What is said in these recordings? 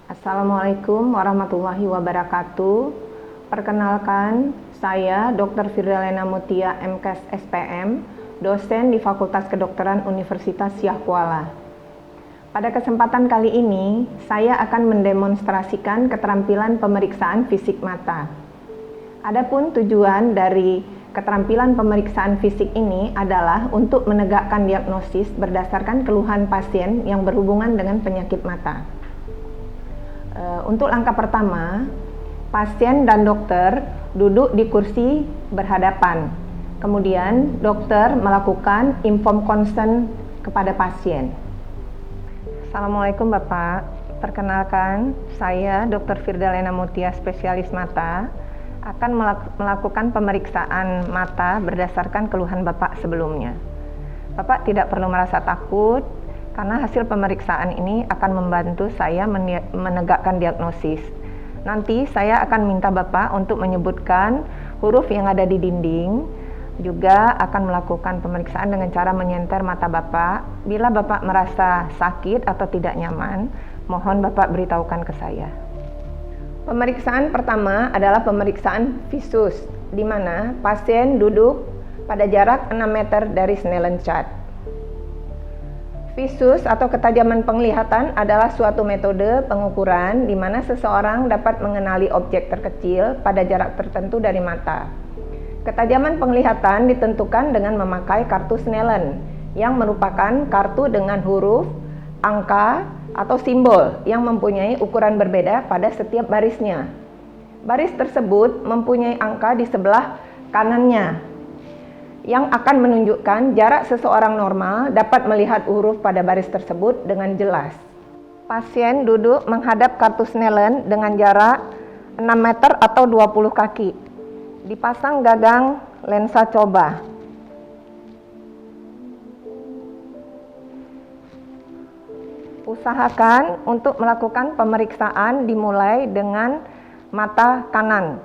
Assalamualaikum warahmatullahi wabarakatuh. Perkenalkan, saya Dr. Firdalena Mutia, MKes SPM, dosen di Fakultas Kedokteran Universitas Siah Kuala. Pada kesempatan kali ini, saya akan mendemonstrasikan keterampilan pemeriksaan fisik mata. Adapun tujuan dari keterampilan pemeriksaan fisik ini adalah untuk menegakkan diagnosis berdasarkan keluhan pasien yang berhubungan dengan penyakit mata. Untuk langkah pertama, pasien dan dokter duduk di kursi berhadapan. Kemudian dokter melakukan inform consent kepada pasien. Assalamualaikum Bapak, perkenalkan saya Dr. Firdalena Mutia, spesialis mata, akan melakukan pemeriksaan mata berdasarkan keluhan Bapak sebelumnya. Bapak tidak perlu merasa takut, karena hasil pemeriksaan ini akan membantu saya menegakkan diagnosis. Nanti saya akan minta Bapak untuk menyebutkan huruf yang ada di dinding, juga akan melakukan pemeriksaan dengan cara menyenter mata Bapak. Bila Bapak merasa sakit atau tidak nyaman, mohon Bapak beritahukan ke saya. Pemeriksaan pertama adalah pemeriksaan visus, di mana pasien duduk pada jarak 6 meter dari Snellen chart. Visus atau ketajaman penglihatan adalah suatu metode pengukuran di mana seseorang dapat mengenali objek terkecil pada jarak tertentu dari mata. Ketajaman penglihatan ditentukan dengan memakai kartu Snellen, yang merupakan kartu dengan huruf, angka, atau simbol yang mempunyai ukuran berbeda pada setiap barisnya. Baris tersebut mempunyai angka di sebelah kanannya, yang akan menunjukkan jarak seseorang normal dapat melihat huruf pada baris tersebut dengan jelas. Pasien duduk menghadap kartu Snellen dengan jarak 6 meter atau 20 kaki. Dipasang gagang lensa coba. Usahakan untuk melakukan pemeriksaan dimulai dengan mata kanan.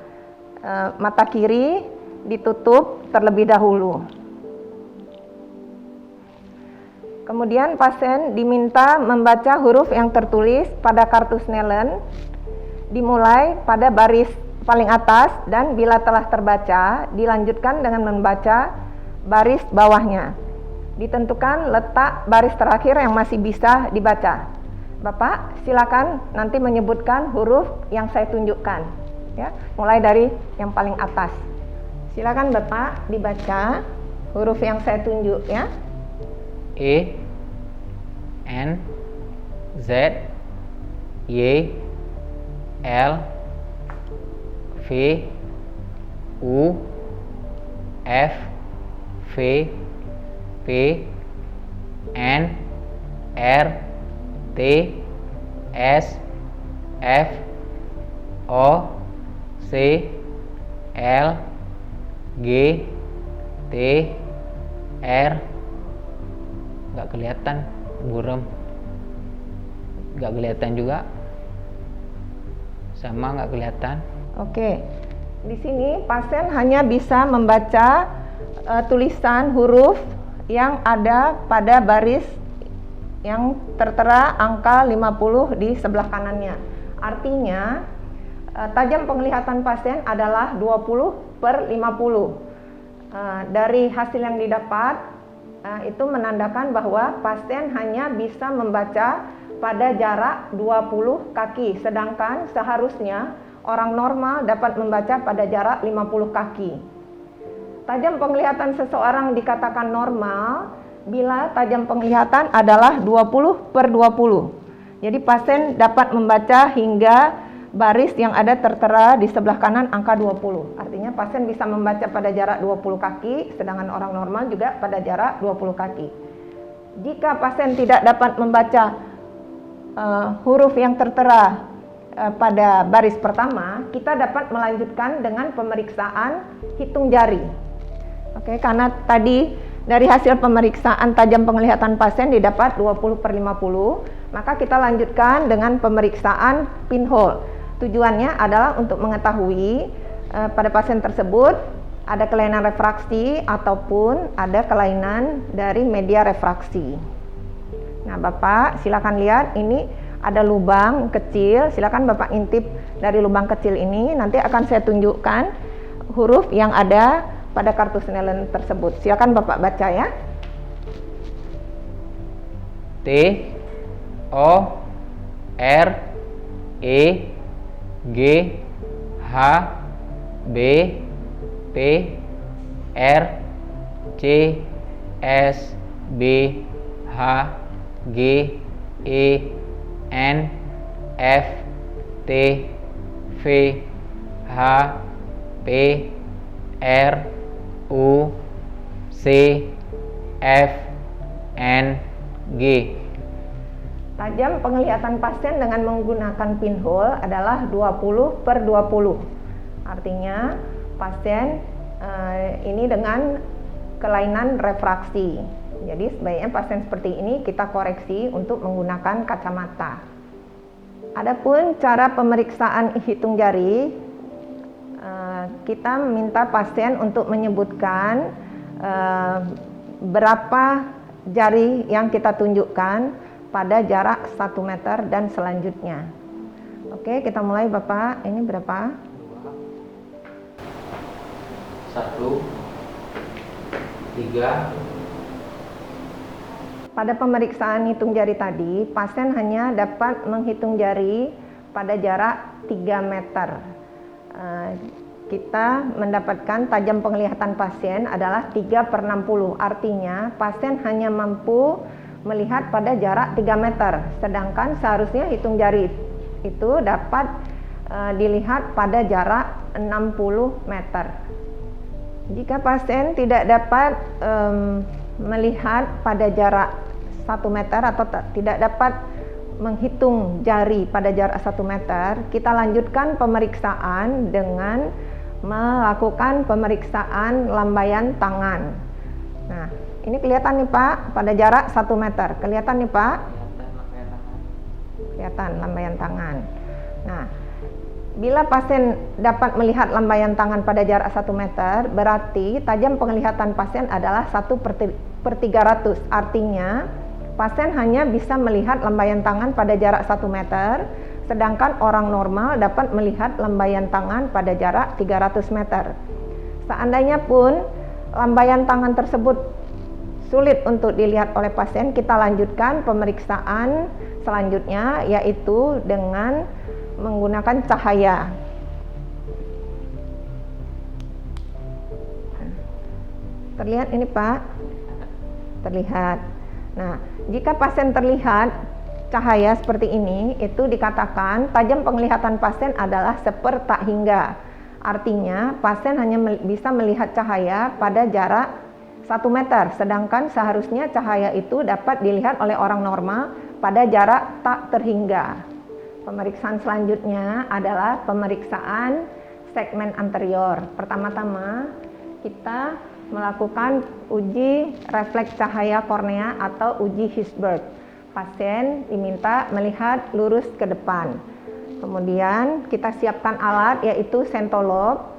Mata kiri ditutup terlebih dahulu. Kemudian pasien diminta membaca huruf yang tertulis pada kartu Snellen, dimulai pada baris paling atas, dan bila telah terbaca, dilanjutkan dengan membaca baris bawahnya. Ditentukan letak baris terakhir yang masih bisa dibaca. Bapak silakan nanti menyebutkan huruf yang saya tunjukkan, ya, mulai dari yang paling atas. Silakan Bapak dibaca huruf yang saya tunjuk, ya. E, N, Z, Y, L, V, U, F, V, P, N, R, T, S, F, O, C, L, G, T, R. Nggak kelihatan, buram. Nggak kelihatan juga, sama nggak kelihatan. Oke, di sini pasien hanya bisa membaca tulisan huruf yang ada pada baris yang tertera angka 50 di sebelah kanannya. Artinya tajam penglihatan pasien adalah 20/50. Dari hasil yang didapat, itu menandakan bahwa pasien hanya bisa membaca pada jarak 20 kaki, sedangkan seharusnya orang normal dapat membaca pada jarak 50 kaki. Tajam penglihatan seseorang dikatakan normal bila tajam penglihatan adalah 20/20. Jadi pasien dapat membaca hingga baris yang ada tertera di sebelah kanan angka 20. Artinya pasien bisa membaca pada jarak 20 kaki, sedangkan orang normal juga pada jarak 20 kaki. Jika pasien tidak dapat membaca huruf yang tertera pada baris pertama, kita dapat melanjutkan dengan pemeriksaan hitung jari. Oke, karena tadi dari hasil pemeriksaan tajam penglihatan pasien didapat 20/50, maka kita lanjutkan dengan pemeriksaan pinhole. Tujuannya adalah untuk mengetahui pada pasien tersebut ada kelainan refraksi ataupun ada kelainan dari media refraksi. Nah, Bapak silakan lihat, ini ada lubang kecil. Silakan Bapak intip dari lubang kecil ini. Nanti akan saya tunjukkan huruf yang ada pada kartu Snellen tersebut. Silakan Bapak baca ya. T O R E G H B P R C S B H G E N F T V H P R U C F N G. Tajam penglihatan pasien dengan menggunakan pinhole adalah 20/20. Artinya pasien ini dengan kelainan refraksi. Jadi sebaiknya pasien seperti ini kita koreksi untuk menggunakan kacamata. Adapun cara pemeriksaan hitung jari, kita minta pasien untuk menyebutkan berapa jari yang kita tunjukkan pada jarak 1 meter dan selanjutnya. Oke, kita mulai Bapak. Ini berapa? 1 3. Pada pemeriksaan hitung jari tadi, pasien hanya dapat menghitung jari pada jarak 3 meter. Kita mendapatkan tajam penglihatan pasien adalah 3/60. Artinya pasien hanya mampu melihat pada jarak 3 meter. Sedangkan seharusnya hitung jari itu dapat dilihat pada jarak 60 meter. Jika pasien tidak dapat melihat pada jarak 1 meter atau tidak dapat menghitung jari pada jarak 1 meter, kita lanjutkan pemeriksaan dengan melakukan pemeriksaan lambaian tangan. Nah, ini kelihatan nih Pak, pada jarak 1 meter. Kelihatan nih Pak? Kelihatan lambaian tangan. Nah, bila pasien dapat melihat lambaian tangan pada jarak 1 meter, berarti tajam penglihatan pasien adalah 1/300. Artinya, pasien hanya bisa melihat lambaian tangan pada jarak 1 meter, sedangkan orang normal dapat melihat lambaian tangan pada jarak 300 meter. Seandainya pun lambaian tangan tersebut sulit untuk dilihat oleh pasien, kita lanjutkan pemeriksaan selanjutnya, yaitu dengan menggunakan cahaya. Terlihat ini Pak? Terlihat. Nah, jika pasien terlihat cahaya seperti ini, itu dikatakan tajam penglihatan pasien adalah 1/4 tak hingga. Artinya pasien hanya bisa melihat cahaya pada jarak 1 meter, sedangkan seharusnya cahaya itu dapat dilihat oleh orang normal pada jarak tak terhingga. Pemeriksaan selanjutnya adalah pemeriksaan segmen anterior. Pertama-tama kita melakukan uji refleks cahaya kornea atau uji Hirschberg. Pasien diminta melihat lurus ke depan. Kemudian kita siapkan alat, yaitu sentolop.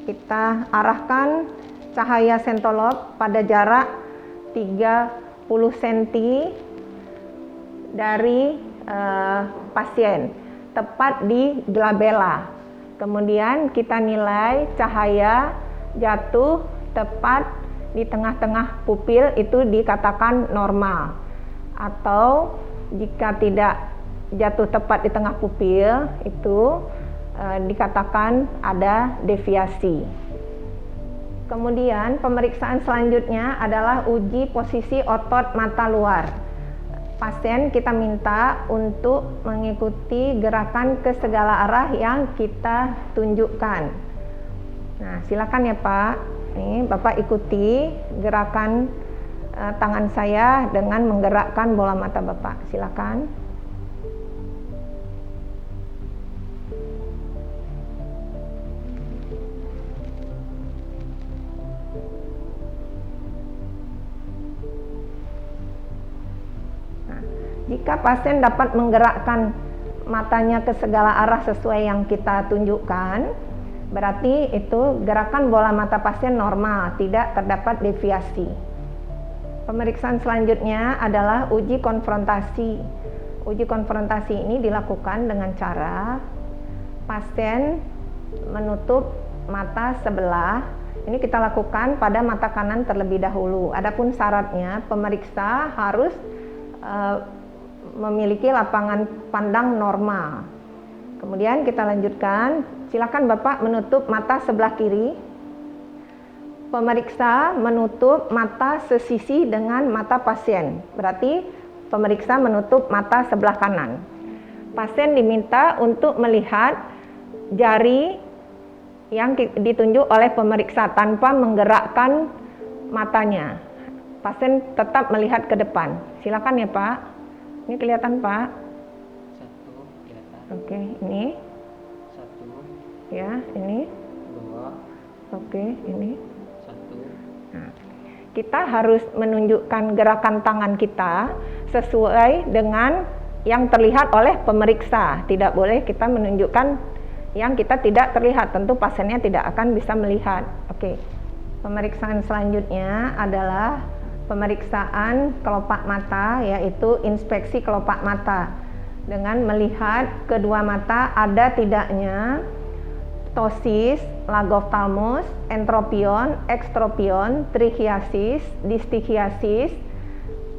Kita arahkan cahaya sentolop pada jarak 30 cm dari pasien, tepat di glabella. Kemudian kita nilai cahaya jatuh tepat di tengah-tengah pupil, itu dikatakan normal. Atau jika tidak jatuh tepat di tengah pupil, itu dikatakan ada deviasi. Kemudian pemeriksaan selanjutnya adalah uji posisi otot mata luar. Pasien kita minta untuk mengikuti gerakan ke segala arah yang kita tunjukkan. Nah, silakan ya Pak. Nih, Bapak ikuti gerakan tangan saya dengan menggerakkan bola mata Bapak. Silakan. Nah, jika pasien dapat menggerakkan matanya ke segala arah sesuai yang kita tunjukkan, berarti itu gerakan bola mata pasien normal, tidak terdapat deviasi. Pemeriksaan selanjutnya adalah uji konfrontasi. Uji konfrontasi ini dilakukan dengan cara pasien menutup mata sebelah. Ini kita lakukan pada mata kanan terlebih dahulu. Adapun syaratnya, pemeriksa harus memiliki lapangan pandang normal. Kemudian kita lanjutkan. Silakan Bapak menutup mata sebelah kiri. Pemeriksa menutup mata sesisi dengan mata pasien. Berarti pemeriksa menutup mata sebelah kanan. Pasien diminta untuk melihat jari yang ditunjuk oleh pemeriksa tanpa menggerakkan matanya. Pasien tetap melihat ke depan. Silakan ya Pak. Ini kelihatan Pak? Satu kelihatan. Oke, ini. Satu. Ya, ini. Dua. Oke, ini. Satu. Nah, kita harus menunjukkan gerakan tangan kita sesuai dengan yang terlihat oleh pemeriksa. Tidak boleh kita menunjukkan yang kita tidak terlihat. Tentu pasiennya tidak akan bisa melihat. Oke. Pemeriksaan selanjutnya adalah pemeriksaan kelopak mata, yaitu inspeksi kelopak mata. Dengan melihat kedua mata ada tidaknya ptosis, lagophthalmus, entropion, ekstropion, trichiasis, distichiasis,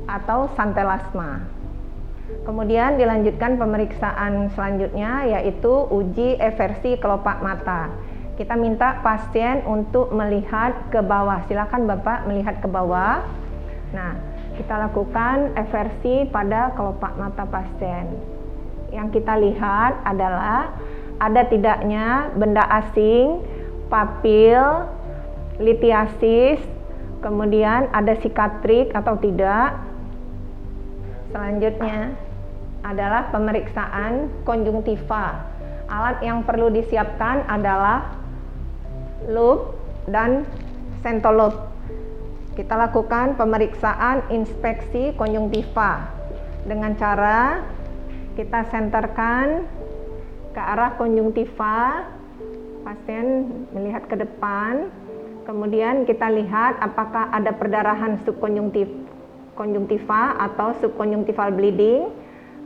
atau santelasma. Kemudian dilanjutkan pemeriksaan selanjutnya, yaitu uji eversi kelopak mata. Kita minta pasien untuk melihat ke bawah. Silakan Bapak melihat ke bawah. Nah, kita lakukan eversi pada kelopak mata pasien. Yang kita lihat adalah ada tidaknya benda asing, papil, litiasis, kemudian ada sikatrik atau tidak. Selanjutnya adalah pemeriksaan konjungtiva. Alat yang perlu disiapkan adalah loop dan sentoloop. Kita lakukan pemeriksaan inspeksi konjungtiva dengan cara kita senterkan ke arah konjungtiva, pasien melihat ke depan, kemudian kita lihat apakah ada perdarahan subkonjungtiva atau subkonjungtival bleeding,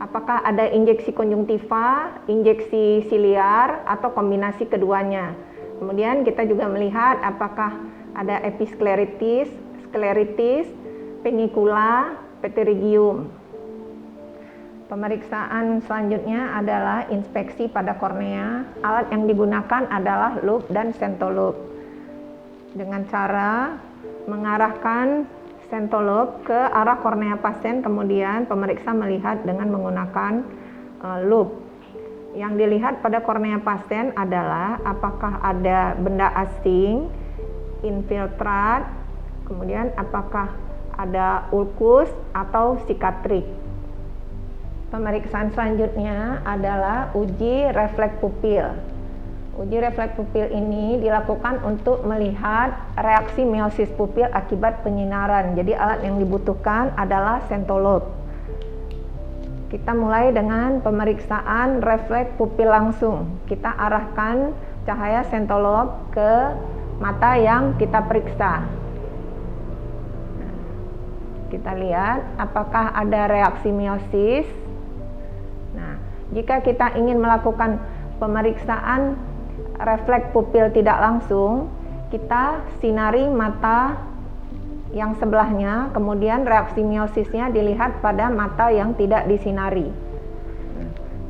apakah ada injeksi konjungtiva, injeksi siliar, atau kombinasi keduanya. Kemudian kita juga melihat apakah ada episkleritis, skleritis, penicula, pterygium. Pemeriksaan selanjutnya adalah inspeksi pada kornea. Alat yang digunakan adalah loop dan sentoloop. Dengan cara mengarahkan sentoloop ke arah kornea pasien, kemudian pemeriksa melihat dengan menggunakan loop. Yang dilihat pada kornea pasien adalah apakah ada benda asing, infiltrat, kemudian apakah ada ulkus atau sikatrik. Pemeriksaan selanjutnya adalah uji refleks pupil. Uji refleks pupil ini dilakukan untuk melihat reaksi meiosis pupil akibat penyinaran. Jadi alat yang dibutuhkan adalah sentoloop. Kita mulai dengan pemeriksaan refleks pupil langsung. Kita arahkan cahaya sentoloop ke mata yang kita periksa. Kita lihat apakah ada reaksi meiosis. Nah, jika kita ingin melakukan pemeriksaan refleks pupil tidak langsung, kita sinari mata yang sebelahnya, kemudian reaksi meiosisnya dilihat pada mata yang tidak disinari.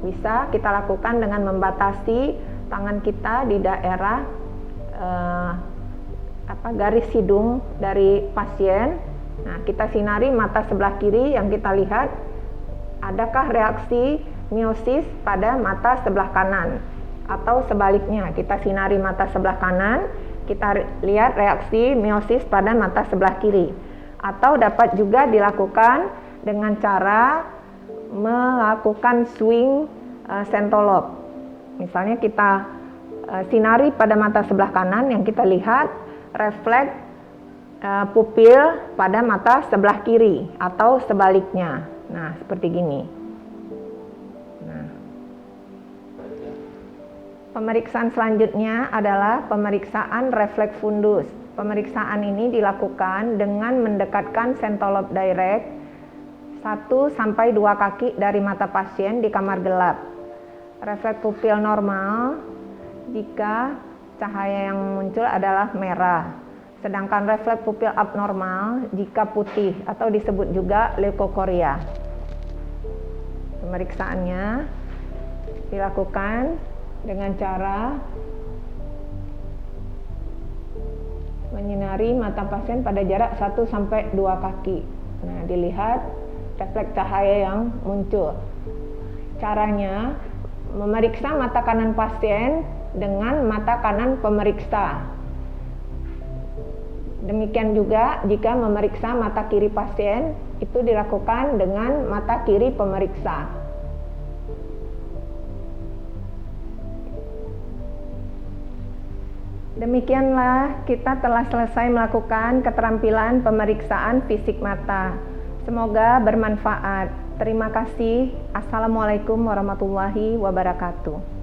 Bisa kita lakukan dengan membatasi tangan kita di daerah garis hidung dari pasien. Nah, kita sinari mata sebelah kiri yang kita lihat, adakah reaksi meiosis pada mata sebelah kanan, atau sebaliknya, kita sinari mata sebelah kanan, kita lihat reaksi meiosis pada mata sebelah kiri. Atau dapat juga dilakukan dengan cara melakukan swing sentoloop. Misalnya kita sinari pada mata sebelah kanan, yang kita lihat refleks pupil pada mata sebelah kiri, atau sebaliknya. Nah, seperti gini. Nah, pemeriksaan selanjutnya adalah pemeriksaan refleks fundus. Pemeriksaan ini dilakukan dengan mendekatkan sentoloop direct 1-2 kaki dari mata pasien di kamar gelap. Refleks pupil normal jika cahaya yang muncul adalah merah. Sedangkan refleks pupil abnormal jika putih atau disebut juga leukokoria. Pemeriksaannya dilakukan dengan cara menyinari mata pasien pada jarak 1-2 kaki. Nah, dilihat refleks cahaya yang muncul. Caranya memeriksa mata kanan pasien dengan mata kanan pemeriksa. Demikian juga jika memeriksa mata kiri pasien, itu dilakukan dengan mata kiri pemeriksa. Demikianlah kita telah selesai melakukan keterampilan pemeriksaan fisik mata. Semoga bermanfaat. Terima kasih. Assalamualaikum warahmatullahi wabarakatuh.